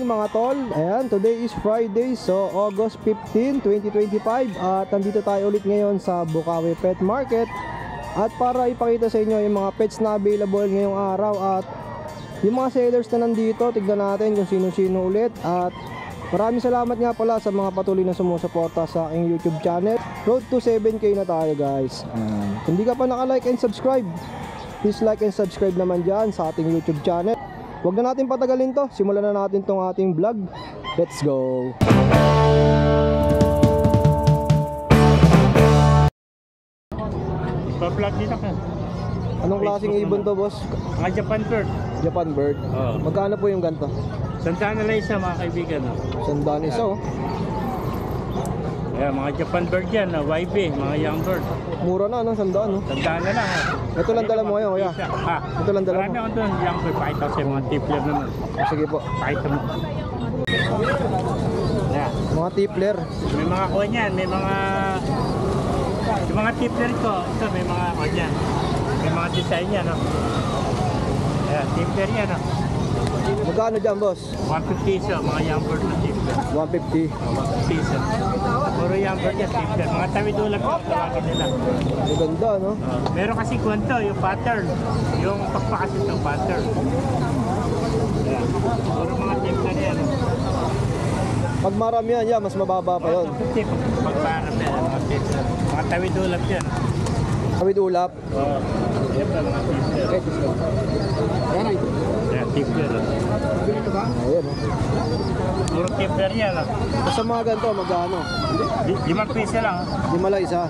morning mga tol. Ayan, today is Friday, so August 15, 2025. At nandito tayo ulit ngayon sa Bukawi Pet Market. At para ipakita sa inyo yung mga pets na available ngayong araw. At yung mga sellers na nandito, tignan natin kung sino-sino ulit. At maraming salamat nga pala sa mga patuloy na sumusuporta sa aking YouTube channel. Road to 7K na tayo guys. Kung di ka pa naka-like and subscribe, please like and subscribe naman dyan sa ating YouTube channel. Huwag na natin patagalin to, simulan na natin tong ating vlog. Let's go! Pa-vlog dito ka. Anong klaseng ibon to, boss? Mga Japan bird. Japan bird? Oo. Magkano po yung ganito? Sandaan na lang isa mga kaibigan. Sandaan isa oh. Ayan, mga Japan bird yan, YB, mga young bird. Mura na, anong sandaan? No? Sandaan na lang. Ito lang dala mo ngayon, kuya. Ito lang dala mo. Marami ako doon, young bird. Pakita ko sa mga tipler naman. Sige po. Pakita mo. Ayan. Mga tipler. May mga kuha niyan, may mga... Yung mga tipler ko, ito may mga kuha niyan. May mga design yan, no? Ayan, tipler yan, no? Magkano dyan, boss? 150 isa, mga young bird na tipler. 150. 150 isa. Puro young bird yan, tipler. Mga tawid-ulag na tawagin nila. Maganda, no? Meron kasi kwento, yung pattern. Yung pagpakasin ng pattern. Ayan. Puro mga tipler yan. Pag marami yan, mas mababa pa yun. Pagparap yan, mga tipler. Mga tawid-ulag yan. Tawid ulap. Oo. Yan pa mga tipler. Ayan, tipler. Ayan, Puro tipler yan. Sa mga ganito, magkano? 5 piso lang. 5 lang isa.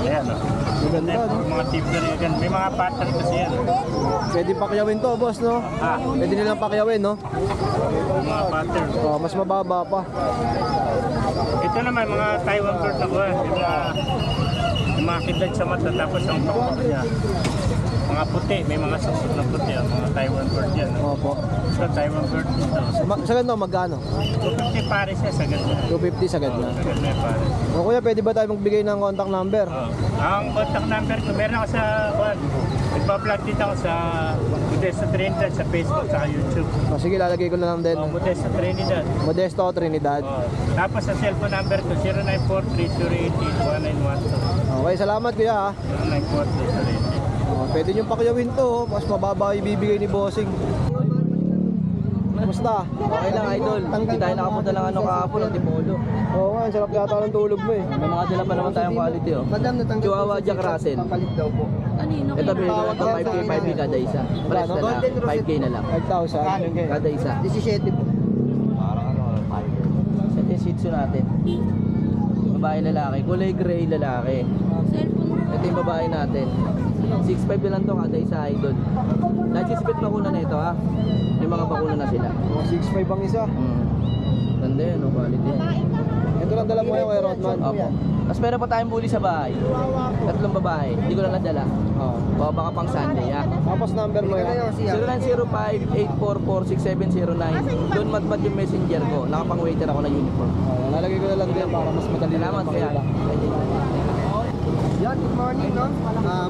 Ayan, no? Maganda, no? Mga tipler yan. May mga pattern kasi yan. Pwede pakyawin to, boss, no? Pwede nilang pakyawin, no? Mga pattern. Mas mababa pa. Ito naman, mga Taiwan bird na kuha. Yung mga kidlat sa mata, tapos ang pakpak niya. Mga puti, may mga susot na puti. Mga Taiwan bird yan. Opo. So, Taiwan bird dito. Sa ganito, magkano? 250 pares siya sa ganda. 250 sa ganda. Sa ganda yung pares. O kuya, pwede ba tayo magbigay ng contact number? Ang contact number ko, meron ako sa nagpa-vlog dito ako sa Modesto Trinidad sa Facebook sa YouTube. O, sige, lalagay ko na lang din. Modesto Trinidad. Modesto Trinidad. Tapos sa cellphone number ko, 0943-088-1912. Okay, salamat kuya ha. 0943-088. Pwede nyo pakyawin to, mas mababa ibibigay ni bossing. Kumusta? Okay lang, idol. Hindi tayo nakapunta lang kahapon ng Tipolo. Oo nga, sarap yata ng tulog mo eh. May mga dala pa naman tayong quality, oh. Chihuahua Jack Russell. Ito, bilhin ko ito, 5K kada isa. Price na lang, 5K na lang. 5,000. Kada isa. 17 po. Parang ano, 5K. Ito yung Shih Tzu natin. Babae lalaki, kulay gray lalaki. Ito yung babae natin. 6'5 na lang to kada isa, idol. Nagsisipit bakuna na ito, ha? May mga bakuna na sila. 6,500 ang isa. Ganda yun, no, quality. Ito lang dala mo yung kay Rodman. Opo. Tapos meron pa tayong bully sa bahay. 3 babae. Hindi ko lang nadala. Oo. Baka pang Sunday, ha? Tapos number mo yan. 0905-844-6709. Doon matmat yung messenger ko. Nakapang waiter ako na uniform. Lalagay ko na lang din para mas madali. Salamat kaya. Yan, good morning, no?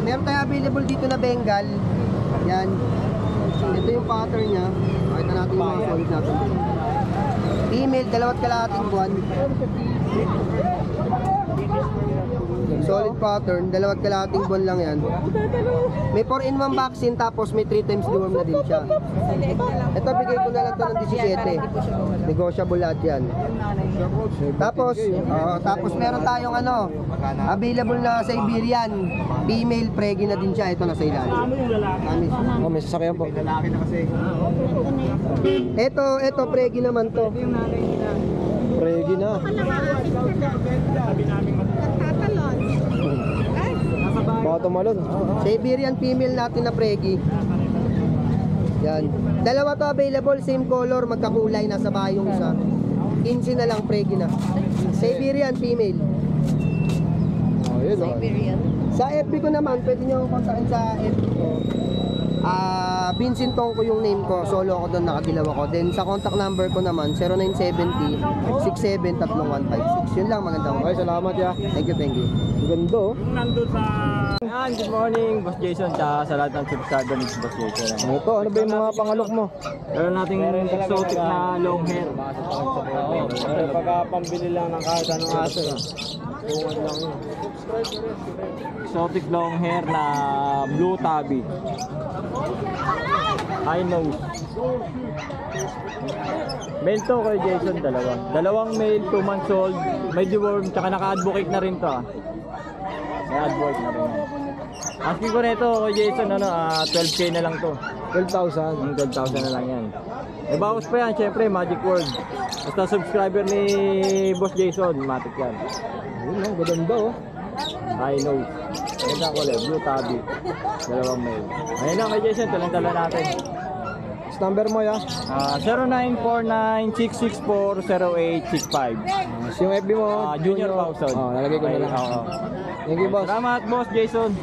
Meron tayo available dito na Bengal. Yan. Ito yung pattern niya. Pakita natin yung mga solid natin. Female, 2 kalahating buwan. Solid pattern, 2 kalahating buwan lang yan. May 4-in-1 vaccine tapos may 3 times deworm na din siya. Ito, bigay ko na lang ito ng 17. Negotiable lahat yan. Tapos meron tayong available na Siberian. Female, preggy na din siya. Ito nasa ilalim. Oh, may sasakyan po. Ito, preggy naman to. Pregi na. Baka tumalon. Siberian female natin na preggy. Yan. 2 to available, same color, magkakulay, nasa bahay yung isa. 15 na lang preggy na. Siberian female. Oh, yun oh. Sa FB ko naman, pwede nyo kontakin sa FB ko. Vincent Tong ko yung name ko, solo ako doon, nakadilaw ako. Then sa contact number ko naman, 0970-673156. Yun lang, magandang. Okay, salamat ya. Thank you, thank you. Maganda oh. Nandun sa... Yan, good morning, Boss Jason, tsaka sa lahat ng subscriber ni Boss Jason. Ito, ano ba yung mga pangalok mo? Meron nating exotic na long hair. Pagkapambili lang ng kahit anong aso. Exotic long hair na blue tabby. High nose. Male to kay Jason, dalawa. Dalawang male, 2 months old. May deworm, tsaka naka-advocate na rin to ah. May advocate na rin. Asking ko nito kay Jason, 12k na lang to. 12,000. 12,000 na lang yan. May bawas pa yan, syempre, Magic Word. Basta subscriber ni Boss Jason, matik yan. Ayun oh, ganda oh. High nose. Ganda ko ulit, blue tabby. Dalawang male. Ayun lang kay Jason, talang-tala natin. Next number mo ya. 0949-664-0865. Yung FB mo, Junior Pauson. lalagay ko na lang. Oo. Thank you, boss. Salamat, Boss Jason.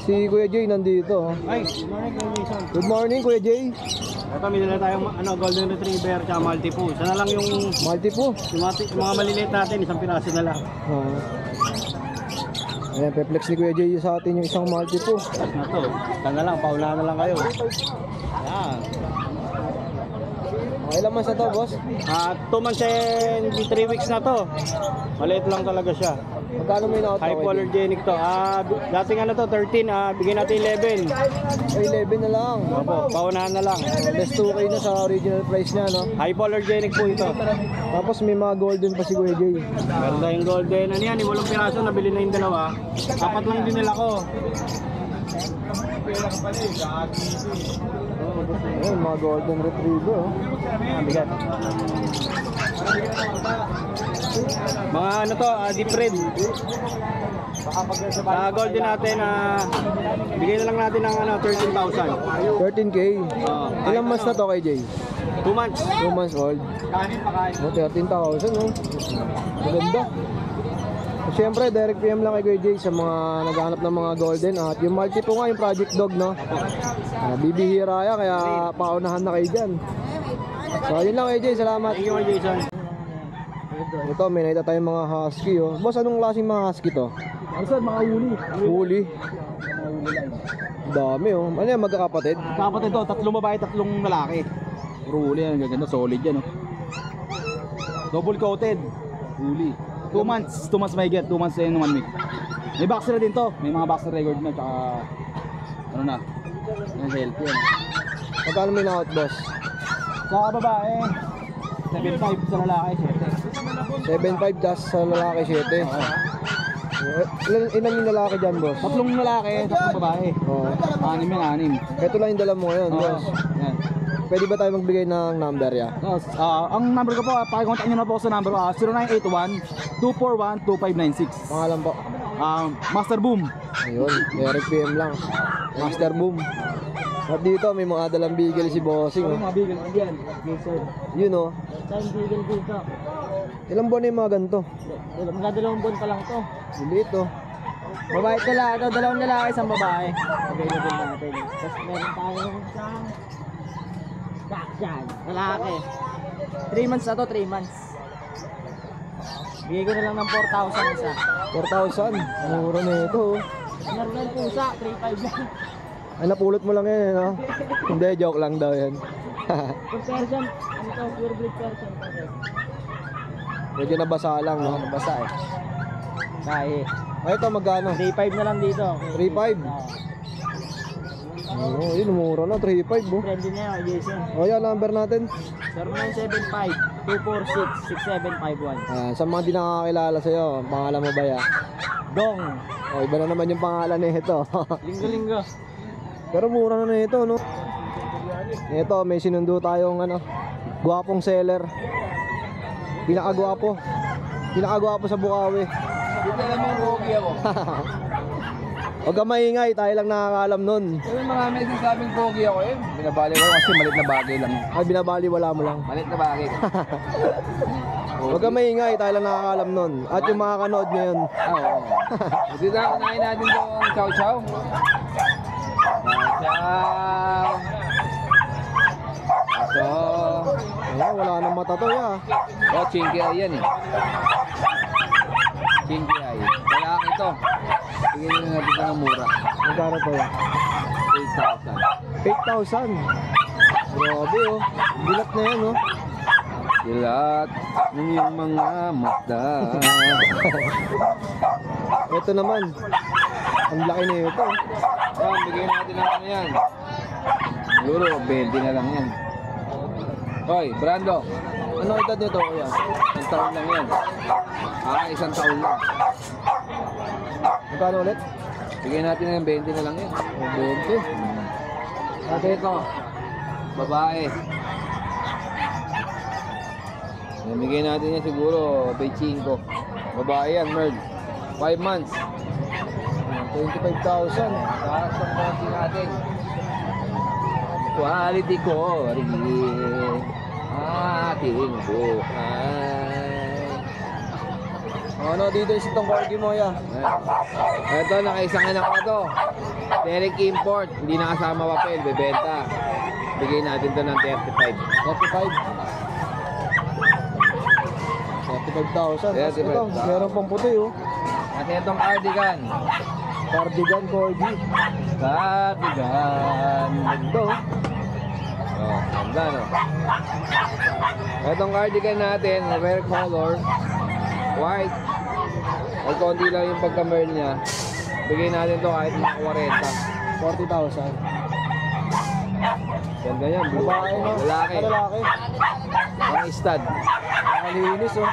Si Kuya Jay nandito. Oh. Ay, morning kayo, Jason. Good morning, Kuya Jay. Ito, may dala tayong Golden Retriever tsaka Maltipoo. Sana lang yung Multi po. mga maliliit natin, isang piraso na lang. Ayan, pe-flex ni Kuya Jay sa atin yung isang multi po. Na to, sana lang, paunahan na lang kayo. Yan. Okay lang man sa to, boss. 2 months and 3 weeks na to. Maliit lang talaga siya. Magkano mo yung out? Hypoallergenic to. Dating ano to, 13, bigyan natin 11. Ay, 11 na lang. Opo, paunahan na lang. Less 2K na sa original price niya, no? Hypoallergenic po ito. Tapos may mga golden pa si Kuya Jay. Meron tayong golden. Ano yan, yung walang piraso, nabili na yung dalawa. 4 lang din nila ko. Ayan, mga golden retriever, oh. Bigat. Mga ano to, deep red. Sa golden natin, bigay na lang natin ng 13,000. 13K. Ilang months na to kay Jay? 2 months. 2 months old. No, 13,000, no? Maganda. So, siyempre, direct PM lang kay Kuya Jay sa mga naghahanap ng mga golden. At yung multi po nga, yung Project Dog, no? Bibihira yan, kaya paunahan na kayo dyan. So, yun lang kay Jay. Salamat. Thank you, Jason. Ito, may nakita tayong mga husky, oh. Boss, anong klaseng mga husky to? Sir, mga huli. Huli. Dami, oh. Ano yan, magkakapatid? Kapatid to, 3 babae, 3 lalaki. Puro huli yan, ganda, solid yan. Oh. Double coated. Huli. 2 months may get, 2 months and 1 week. May boxer na din to, may mga boxer record na, tsaka ano na, yung healthy yan. Magkano may na-out, boss? Sa babae, 7.5 sa lalaki, 7.5 das sa lalaki, 7. Ilan yung lalaki dyan, boss? 3 lalaki, 3 babae. Oo. 6 yan, 6. Ito lang yung dala mo ngayon, boss. Yan. Pwede ba tayo magbigay ng number ya? Ang number ko po, pakicontact nyo na po ako sa number ko, 0981-241-2596. Pangalan po. Master Boom. Ayun, direct PM lang. Master Boom. At dito may mga dalang bigel si Bossing. Oh. Mga bigel yan. Yes, sir. Yun oh. Saan bigel dito? Ilang buwan na yung mga ganito? Magdadalawang buwan pa lang to. Lilit oh. Babae at lalaki, dalawang lalaki, isang babae. Available natin. Tapos meron tayong isang Dachshund, lalaki. 3 months na to, 3 months. Bigay ko na lang ng 4,000 isa. 4,000. Mura na ito oh. Normal pusa, 3,500 lang. Ay, napulot mo lang yan, no? Hindi, joke lang daw yan. Yung Persian, ano to, pure breed Persian. Medyo nabasa lang, no? Basa eh. Kaya Ay, ito magkano? 3,500 na lang dito. 3,500? Oo, yun, mura na, 3,500 oh. Friendly na yun, Jason. O yan, number natin. 0975-246-6751. Sa mga di nakakakilala sa'yo, pangalan mo ba ya? Dong. O, iba na naman yung pangalan nito. Linggo-linggo. Pero mura na ito, no? Ito, may sinundo tayong gwapong seller. Pinakagwapo. Pinakagwapo sa Bukawi. Dito alam mo yung pogi ako. Huwag ka maingay, tayo lang nakakaalam nun. Yung mga may sinasabing pogi ako eh. Binabali ko kasi malit na bagay lang. Ay, binabaliwala mo lang. Malit na bagay. Huwag ka maingay, tayo lang nakakaalam nun. At yung mga kanood ngayon. Oo. Dito na kunain natin itong chow chow. Ciao. So, Ayan, wala nang mata to ya. oh, chinky eye yan eh. Chinky eye. Lalaki to. Bigyan na natin ito ng mura. Magkano to ya? 8,000. 8,000. Grabe oh. Bilat na yan oh. Dilat ng iyong mga mata. Ito naman. Ang laki na ito. Yan, bigyan natin ng ano yan. Siguro, 20 na lang yan. Hoy, Brando. Ano edad nito kuya? Isang taon lang yan. Isang taon lang. Magkano ulit? Bigyan natin ng 20 na lang yan. 20. Kasi ito, babae. Bigyan natin yan siguro, 25. Babae yan, Merl. 5 months. 25,000. Taas ang konti natin. Quality ko rin ating buhay. Ano dito is itong corgi mo ya? Ito, nakaisang anak ko to. Derek Import, hindi nakasama papel, bebenta. Bigay natin to ng 35. 35,000. Ito, meron pang puti oh. At itong cardigan. Cardigan corgi. Cardigan. Ito. Oh, ganda no. Itong cardigan natin, rare color, white. Ay konti lang yung pagka-merl niya. Bigay natin to kahit mga 40,000. 40. Ganda yan, blue. Babae no? Lalaki. Lalaki. Ang stud. Nakalinis oh.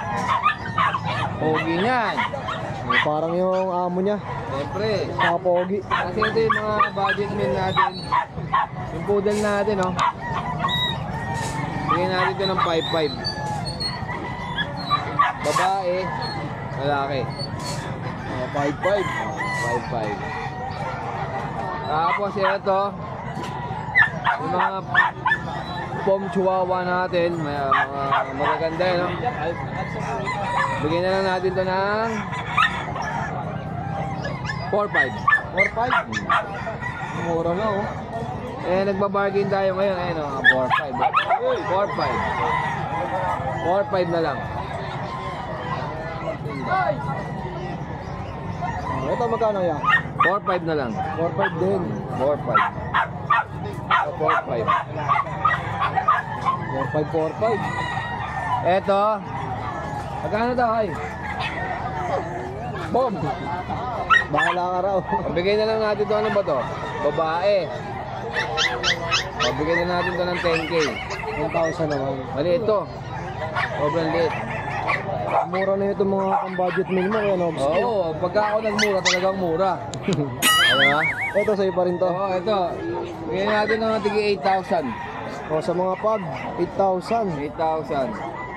Pogi niyan. Parang yung amo niya. Siyempre. Nakapogi. Kasi ito yung mga budget meal natin. Yung poodle natin, oh. Bigyan natin ito ng 5-5. Babae, lalaki. 5,500. 5-5. Tapos ito, yung mga pom chihuahua natin, may mga magaganda yun, no? Bigyan na lang natin ito ng 4-5. 4,500. Mura na oh. Eh, nagbabargain tayo ngayon. Ayun, 4-5. 4-5 na lang. Ito magkano ya? 4-5 na lang. 4,500 din. 4-5. 4-5. 4,500. Eto. Magkano daw, ay? Bom! Bahala ka raw. Pabigay na lang natin ito. Ano ba to? Babae. Pabigay na natin ito ng 10K. 1,000 naman. Mali ito. Sobrang liit. Mura na ito mga pang-budget meal mo kaya Nobs. Oo, pagka ako nagmura, talagang mura. Ano? Ito sa'yo pa rin to. Oo, ito. Bigyan natin ng tigi 8,000. O sa mga pag, 8,000. 8,000.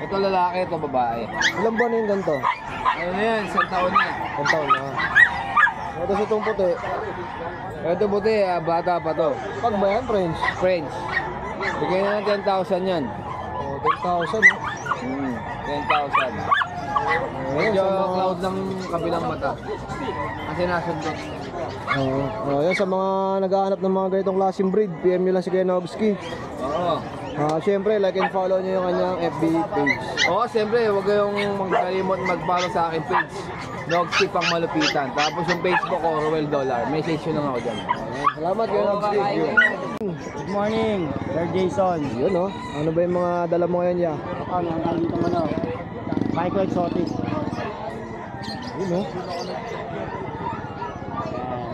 Ito lalaki, ito babae. Ilang buwan na yung ganito? Ano na yan? Isang taon na. 1 taon na. Ito sa itong puti. Ito buti, bata pa to. Pag ba yan, French? French. Bigyan na ng 10,000 yan. O, 10,000. 10,000. Medyo cloud ng kabilang mata. Kasi nasundot. Oo. Yan sa mga naghahanap ng mga ganitong klaseng breed, PM nyo lang si Kuya Nobski. Oo. Siyempre, like and follow nyo yung kanyang FB page. Oo, siyempre, huwag kayong magkalimot mag-follow sa aking page. Nogski pang malupitan. Tapos yung Facebook ko, Roel Dollar. Message nyo lang ako dyan. Salamat Kuya Nobski. Good morning, Sir Jason. Yun oh. Ano ba yung mga dala mo ngayon ya? Ano, ang tawag dito mo na? Micro Exotic. Yun oh.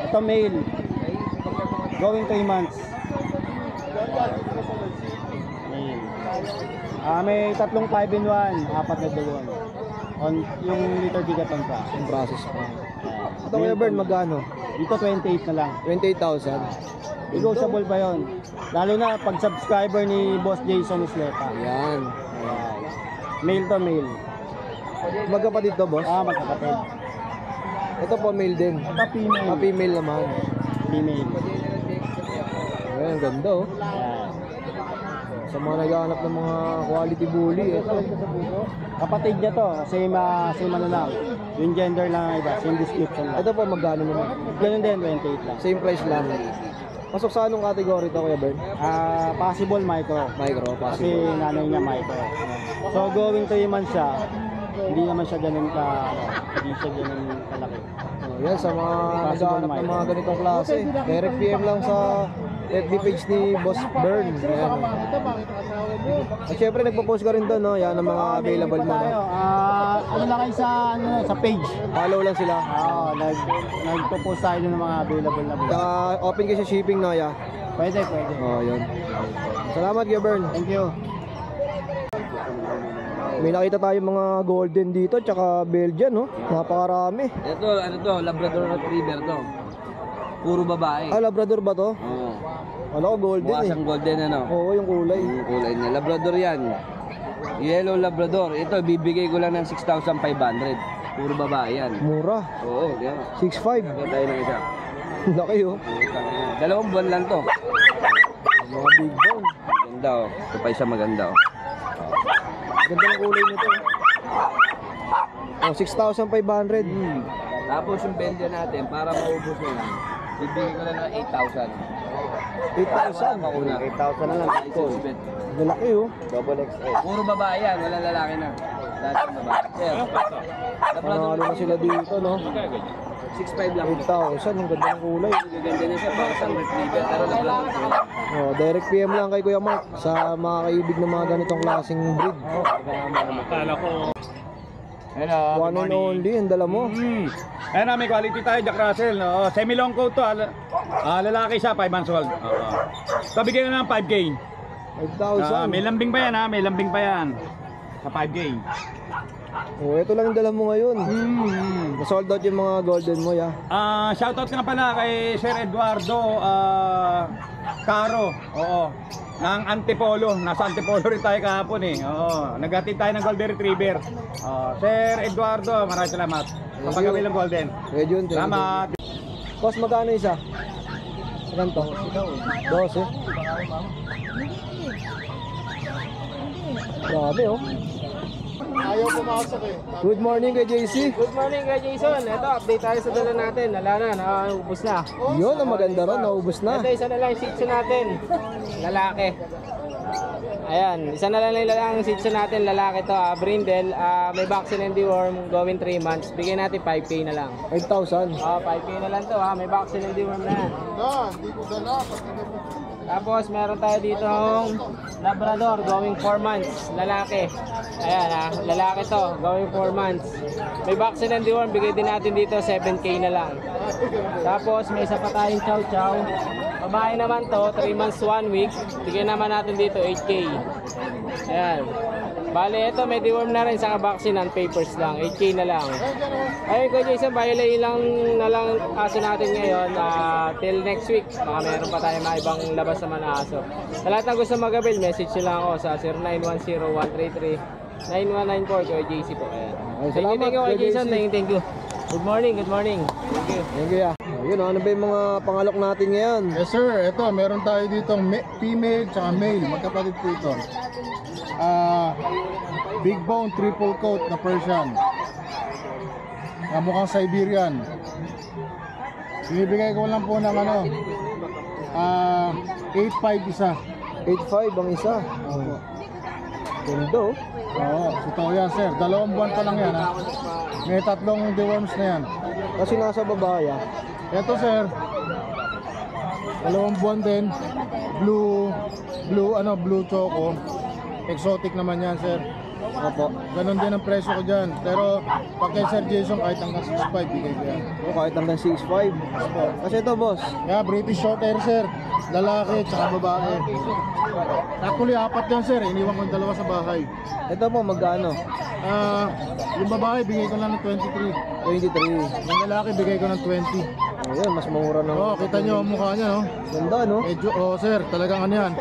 Ito male. Going 3 months. May tatlong 5-in-1, 4 na doon. On yung liter gigaton pa. Yung process pa. Ito Kuya Bern, magkano? Dito 28 na lang. 28,000. Negotiable pa yon. Lalo na pag subscriber ni Boss Jason Isleta. Ayan. Ayan. Male to male. Magkapatid to, boss? Magkakapatid. Ito po, male din. Ito female. Female naman. Female. Ayan, ganda oh. Ayan. Sa mga naghahanap ng mga quality bully. Ito. Kapatid niya to. Same ano lang. Yung gender lang ang iba. Same description lang. Ito po, magkano naman? Ganun din, 28 lang. Same price lang. Pasok sa anong category to, Kuya Bern? Possible micro. Micro, Kasi possible. nanay niya micro. So going 3 months siya, hindi naman siya ganun ka, hindi siya ganun kalaki. Oh, yan, sa mga naghahanap ng mga ganitong klase. Direct PM lang sa FB page ni Boss Bern. Ayan. At syempre nagpo-post ka rin doon, no? Yan ang mga available mo. Tayo, No? ano lang kayo sa page. Follow lang sila. Nagpo-post tayo ng mga available na Saka open kasi shipping, no? Yeah. Pwede. Oh, yun. Salamat, Kuya Bern. Thank you. May nakita tayo mga golden dito, tsaka Belgian, no? Napakarami. Ito, ano to, Labrador Retriever to. Puro babae. Ah, Labrador ba to? Oo. Ano ko, golden Mukha eh. siyang golden ano. Oo, yung kulay. Yung kulay niya. Labrador yan. Yellow Labrador. Ito, bibigay ko lang ng 6,500. Puro babae yan. Mura. Oo, di ba? 6'5". Ito tayo ng isa. Laki, oh. 2 buwan lang to. Mga big bone. Maganda oh. Ito pa isa maganda oh. Ganda ng kulay nito. Oh, 6,500. Tapos yung bender natin, para maubos mo lang, bibigay ko lang ng 8,000. 8,000. Mauna. 8,000 na lang. Malaki, oh. Double XL. Puro babae yan, wala lalaki na. Lahat ng babae. Sir, Panalo na sila dito, no? 6,500 lang. 8,000. Ang ganda ng kulay. Ganda niya siya, para sa retriever, pero Labrador ko yan. Oh, direct PM lang kay Kuya Mark sa mga kaibig ng mga ganitong klaseng breed. Akala ko, Hello, One and only, ang dala mo. Ayan na, may quality tayo, Jack Russell. No? Semi-long coat to. Lalaki siya, 5 months old. So, bigyan na ng 5K. 5,000. May lambing pa yan, ha? May lambing pa yan. Sa 5K. Oh, ito lang yung dala mo ngayon. Sold out yung mga golden mo, ya. Shoutout nga pala kay Sir Eduardo Caro. Oo. Ng Antipolo. Nasa Antipolo rin tayo kahapon eh. Oo. Naghatid tayo ng Golden Retriever. Sir Eduardo, maraming salamat. Kapag ng Golden. Kuya Jun, thank you. Salamat. Boss, magkano isa? Ganto? 12. Grabe, oh. Ayaw pumasok eh. Good morning kay JC. Good morning kay Jason. Ito, update tayo sa dala natin. Wala na, naubos na. Yun, ang maganda ron, naubos na. Ito, isa na lang yung shih tzu natin. Lalaki. Ayan, isa na lang yung shih tzu natin. Lalaki to, brindle. May vaccine and deworm going 3 months. Bigyan natin 5K na lang. 5,000. 5K na lang to, may vaccine and deworm na yan. Tapos meron tayo dito Labrador going 4 months, lalaki. Ayan lalaki to, going 4 months. May vaccine and deworm, bigay din natin dito 7K na lang. Tapos may isa pa tayong chow chow. Babae naman to, 3 months 1 week. Bigyan naman natin dito 8K. Ayan. Bale, ito may deworm na rin sa vaccine and papers lang, 8K na lang. Ayun ko Jason, bailay lang na lang aso natin ngayon till next week. Baka meron pa tayo mga ibang labas naman na aso. Sa lahat ng gusto mag-avail, message nyo lang ako sa 0910-133-9194 kay JC po. Ayan. Ay, Thank you kay Kuya Jason, JC. thank you. Good morning. Thank you. Thank you, ya. Yun, ano ba yung mga pangalok natin ngayon? Yes sir, ito meron tayo dito female tsaka male, magkapatid po ito. Big bone triple coat na Persian. Mukhang Siberian. Binibigay ko lang po ng 8.5 isa. 8,500 ang isa. Ganda, oh. Oo, totoo yan sir. 2 buwan pa lang yan ha. May 3 deworms na yan. Kasi nasa babae, ah. Ito sir, 2 buwan din. Blue choco. Exotic naman yan sir. Opo. Ganon din ang presyo ko dyan. Pero pag kay Sir Jason kahit hanggang 6.5 bigay ko yan. Oh, kahit hanggang 6,500. Kasi ito, boss. Kaya British short hair sir. Lalaki tsaka babae. Actually 4 yan sir. Iniwan ko yung 2 sa bahay. Ito po, magkano? Yung babae bigay ko lang ng 23. 23. Yung lalaki bigay ko ng 20. Ayun, mas mura na. Oh, kita nyo ang mukha niya no. Ganda, no? Medyo, sir, talagang ano yan.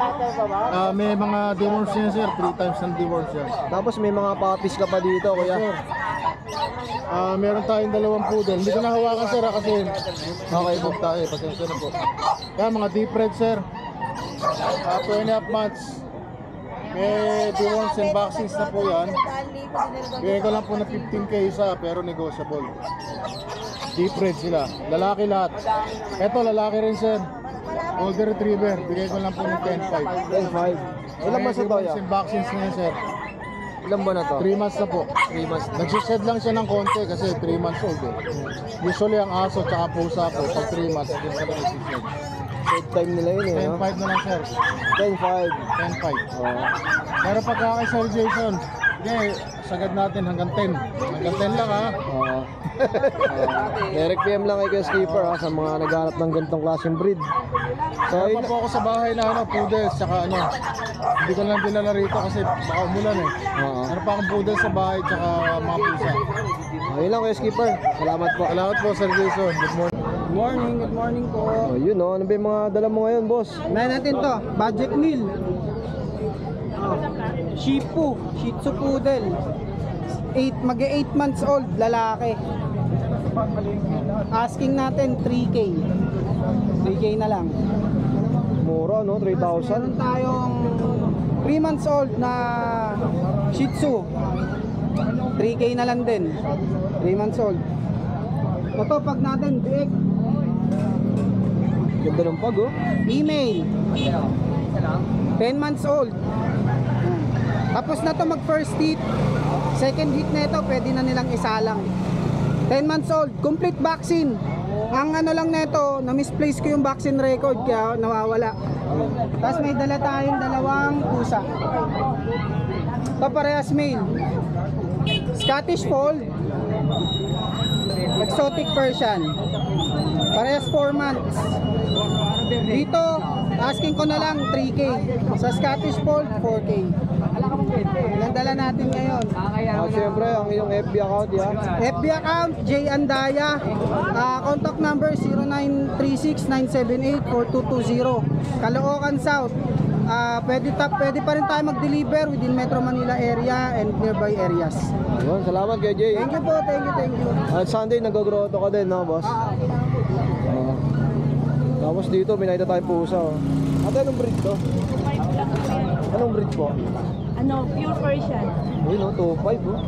May mga deworms yan sir. 3 times ng deworms yan. Tapos may mga puppies ka pa dito, kuya. Sir, meron tayong 2 poodle. Hindi ko nahawakan sir kasi okay po tayo. Pasensya na po. Yan, mga deep red sir. 2.5 months. May deworms and vaccines na po yan. Bigay ko lang po na 15K isa pero negotiable. Deep red sila. Lalaki lahat. Ito lalaki rin sir. Golden Retriever, bigay ko lang po ng 10.5. 10.5. Ilan ba sa to, ya? Vaccines na yun, sir. Ilan ba na to? 3 months na po. 3 months na. Nagsished lang siya ng konti kasi 3 months old eh. Usually ang aso tsaka pusa po, pag 3 months, hindi sila nagsished. Save time nila yun eh, no? 10.5 na lang, sir. 10.5. 10.5. Oo. Pero pagka kay Sir Jason, sagad natin hanggang 10. Hanggang 10 lang ha. Oo. Direct PM lang kay Kuya Skipper ha, sa mga naghanap ng ganitong klaseng breed. So, Kaya yun, pa po ako sa bahay na poodles, tsaka hindi ko lang dinala rito kasi baka umulan eh. Oo. Ano pa akong poodles sa bahay, tsaka mga pusa. Ayun lang Kuya Skipper. Salamat po. Salamat po, Sir Jason. Good morning. Good morning po. Oh, yun oh. Ano ba yung mga dala mo ngayon, boss? May natin to, budget meal. Shih Tzu, Shih Tzu Poodle. 8 months old, lalaki. Asking natin 3K. 3K na lang. Mura, no? 3,000. Meron tayong 3 months old na Shih Tzu. 3K na lang din. 3 months old. Ito pag natin, biik. Ganda ng pag, oh. Email. 10 months old. Tapos na to mag first hit. Second hit na ito, pwede na nilang isalang. 10 months old, complete vaccine. Ang ano lang nito, na misplace ko yung vaccine record kaya nawawala. Tapos may dala tayong dalawang pusa. Ito parehas male. Scottish Fold. Exotic Persian. Parehas 4 months. Dito, asking ko na lang 3K. Sa Scottish Fold, 4K. Ilang dala natin ngayon? At syempre, ang iyong FB account, ya. FB account, J. Andaya. Contact number 0936-978-4220. Caloocan South. Pwede pa rin tayo mag-deliver within Metro Manila area and nearby areas. Ayun, salamat kay Jay. Thank you po, thank you. At Sunday, nag-grotto ka din, no, boss? Oo. Tapos dito, binayta tayo pusa, oh. Ate, anong breed to? Anong breed po? Ano, pure Persian. Ayun, no, 2.5, oh.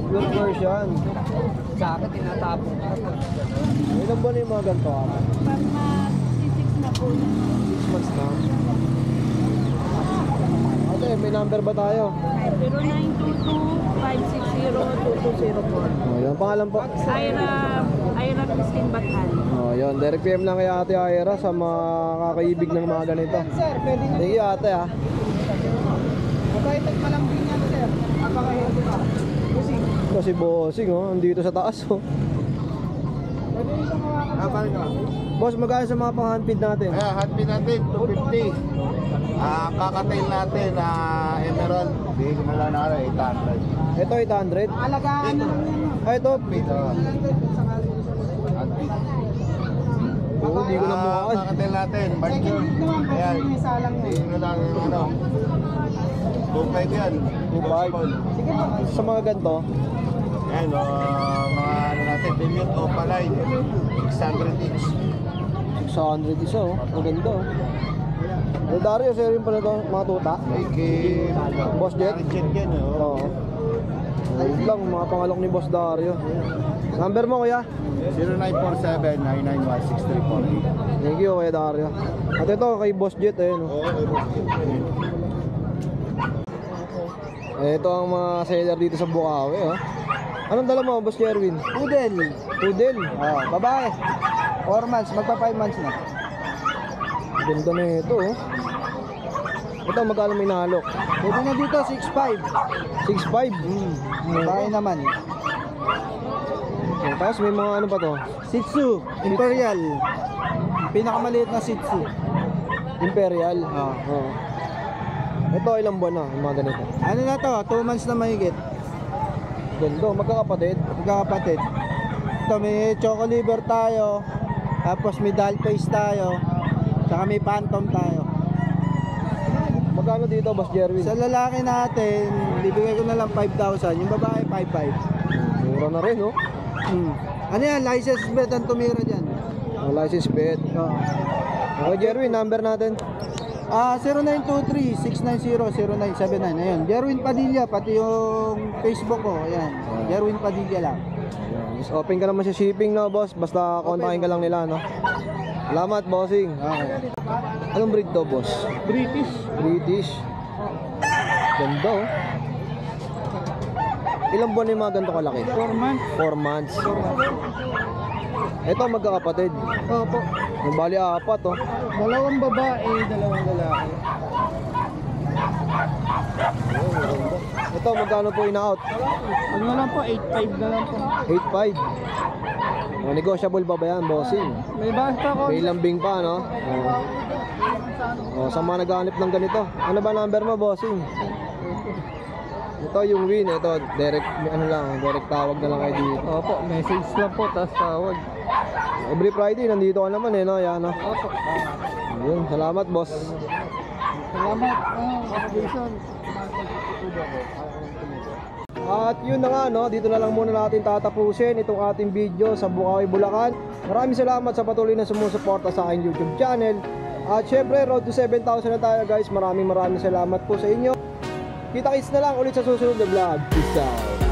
Pure Persian. Sa akin, tinatapon. Ilan ba na yung mga ganito, ah? Pag ma-6 na po na. 6 months na. Ate, may number ba tayo? 0922-560-2204. Oh, yun, pangalan po. Ira Christine Batal. Oh, yun, direct PM lang kay Ate Ira sa mga kakaibig ng mga ganito. Sir, pwede nyo. Thank you, Ate, ah. Mabait at malambing yan, sir. Napaka-healthy pa. Busing. Ito si Bossing, oh, andito sa taas, oh. Pwede nyo siyang hawakan. Paano ka? Boss, magkano sa mga pang-handpid natin? Kaya handpin natin, 250. Kakatail natin, Emerald. Bigay ko na lang na 800. Ito, 800. Alagaan nyo lang yan. Ah, ito. Handpin. Oo, hindi ko na mukhaan. Kakatail natin, Second Marjor. hit naman, pwede Ayan. nyo isalang nyo. Bigay ko na lang yung ano. 2.5 yan. 2.5. Sige po. Sa mga ganito, Ayan, mga ano natin, Dimute o Palay. 600 each. 600 isa, oh. Maganda, oh. Dario, sir, yung pala ito, mga tuta. Kay Boss Jet? Jet yan, oh. Oo. Ayun lang, mga pangalok ni Boss Dario. Number mo, kuya? 0947-991-6340. Thank you, kuya Dario. At ito, kay Boss Jet, ayun, oh. Oo, kay Boss Jet. Ito ang mga seller dito sa Bukawi, oh. Anong dala mo, Boss Jerwin? Poodle. Poodle. Babae. 4 months, magpa 5 months na. Ganda na ito, oh. Ito, magkano may nalok? Pwede na dito, 6'5". 6.5. Babae naman. Okay, tapos may mga ano pa to? Shih Tzu, Imperial. Pinakamaliit na Shih Tzu. Imperial. Oo. Ito, ilang buwan na, yung mga ganito. Ano na to, 2 months na mahigit. Ganda, magkakapatid. Magkakapatid. Ito, may Choco Liver tayo. Tapos may Doll Face tayo. Tsaka may Phantom tayo. Magkano dito, Boss Jerwin? Sa lalaki natin, bibigay ko na lang 5,000. Yung babae, 5,500. Mura na rin, oh. Ano yan, license bet ang tumira dyan. License bet. Okay, Jerwin, number natin. 0923-690-0979. Ayun, Jerwin Padilla, pati yung Facebook ko. Ayan, Jerwin Padilla lang. Just open ka naman sa shipping, no, boss? Basta kontakin ka lang nila, no? Salamat, bossing. Okay. Anong breed to, boss? British. British. Ganda, oh. Ilang buwan na yung mga ganito kalaki? 4 months. 4 months. Ito, magkakapatid. Opo. Yung bali, 4, oh. 2 babae, 2 lalaki. Ito, magkano po ina-out? Ano na lang po, 8.5 na lang po. 8.5. Oh, negotiable ba yan, bossing? May basta ko. May lambing pa, no? Oh, sa mga naghahanap ng ganito. Ano ba number mo, bossing? Ito yung win. Ito, direct, direct tawag na lang kayo dito. Opo, message lang po, tapos tawag. Every Friday, nandito ka naman, no? Yan, no? Opo. Yun, salamat, boss. Salamat, Jason. At yun na nga, no? Dito na lang muna natin tatapusin itong ating video sa Bukawi, Bulacan. Maraming salamat sa patuloy na sumusuporta sa aking YouTube channel. At syempre, road to 7,000 na tayo, guys. Maraming salamat po sa inyo. Kita-kits na lang ulit sa susunod na vlog. Peace out.